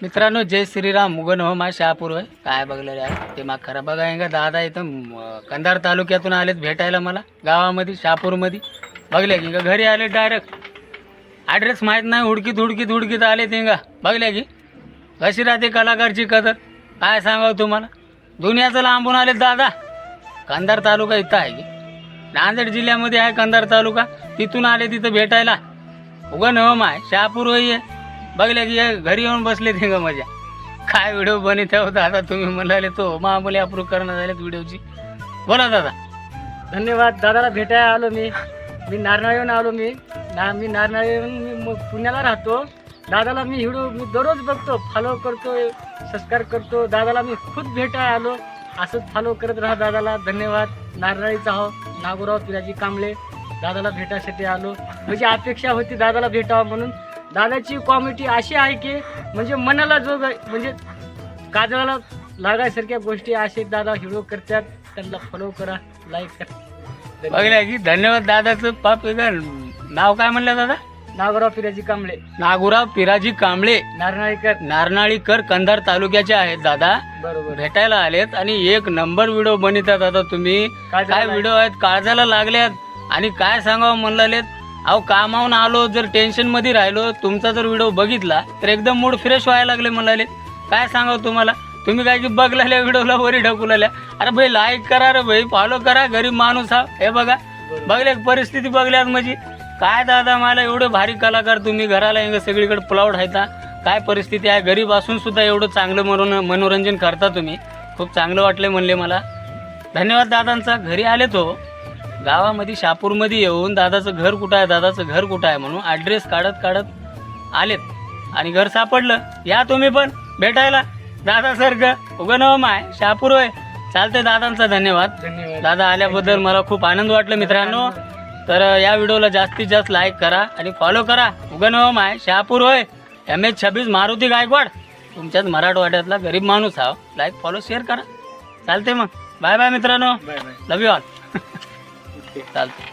मित्रांनो, जय श्रीराम. मुगन हो मा शहापूर होय. काय बघलं रे ते मा खरं बघाय का दादा इथं कंधार तालुक्यातून आलेत भेटायला मला गावामध्ये शहापूरमध्ये. बघल्या की का घरी आले डायरेक्ट. ॲड्रेस माहीत नाही, हुडकीत आले ते का बघल्या की कशी राहते कलाकारची कदर. काय सांगावं तुम्हाला, दुनियाचं लांबून आले दादा. कंधार तालुका इथं आहे की नांदेड जिल्ह्यामध्ये आहे कंधार तालुका. तिथून आले तिथं भेटायला. उगन हो माय शहापूर होई आहे. बघल्या की घरी येऊन बसले ते ग मजा. काय व्हिडिओ बनवत होता आता तुम्ही म्हणाले तो मामुली अप्रूव्ह करणं झालेत व्हिडिओची. बोला दादा. धन्यवाद. दादाला भेटायला आलो मी नारनाळीहून आलो. मी नारनाळीहून मी पुण्याला राहतो. दादाला मी व्हिडिओ दररोज बघतो, फॉलो करतो, सबस्क्राईब करतो. दादाला मी खुद भेटायला आलो. असंच फॉलो करत राहा दादाला. धन्यवाद. नारनाळीचा हो नागोराव पिराजी कांबळे. दादाला भेटायसाठी आलो. म्हणजे अपेक्षा होती दादाला भेटावं म्हणून. दादाची कॉमेडी अशी आहे की म्हणजे मनाला जो म्हणजे काजळाला लागायसारख्या गोष्टी असे दादा व्हिडिओ करतात. त्यांना फॉलो करा, लाईक करा. बघल्या की धन्यवाद दादाचं. पाप नाव काय म्हणलं दादा? नागोराव पिराजी कांबळे. नागोराव पिराजी कांबळे, नारनाळीकर कंधार तालुक्याचे आहेत दादा. बरोबर. भेटायला आलेत आणि एक नंबर व्हिडिओ बनवतात दादा तुम्ही. काय व्हिडिओ आहेत, काळजाला लागल्यात. आणि काय सांगावं म्हणलेत, अहो कामावून आलो, जर टेन्शन मध्ये राहिलो, तुमचा जर व्हिडिओ बघितला तर एकदम मूड फ्रेश व्हायला लागले म्हणाले. काय सांगावं तुम्हाला, तुम्ही काय की बघलेल्या व्हिडिओला वरी ढकूलाल्या. अरे भाई लाईक करा रे भाई, फॉलो करा. गरीब माणूस हा. हे बघा बघल्या परिस्थिती बघल्यात म्हणजे. काय दादा मला एवढे भारी कलाकार तुम्ही, घराला येणं सगळीकडे प्लाउड आहे. काय परिस्थिती आहे, गरीब असून सुद्धा एवढं चांगलं मनोरंजन करता तुम्ही. खूप चांगलं वाटलं म्हणले मला. धन्यवाद दादांचा. घरी आले तो गावामध्ये शहापूरमध्ये येऊन दादाचं घर कुठं आहे म्हणून ॲड्रेस काढत आलेत आणि घर सापडलं. या तुम्ही पण भेटायला दादासारखं. उगं नवं माय शहापूर होय. चालतंय. दादांचा धन्यवाद. दादा आल्याबद्दल मला खूप आनंद वाटला मित्रांनो. तर या व्हिडिओला जास्तीत जास्त लाईक करा आणि फॉलो करा. उगं नवं माय शहापूर होय. MH26 मारुती गायकवाड. तुमच्याच मराठवाड्यातला गरीब माणूस हा. लाईक फॉलो शेअर करा. चालते मग. बाय बाय मित्रांनो. Bye bye. Love you all. चालतं.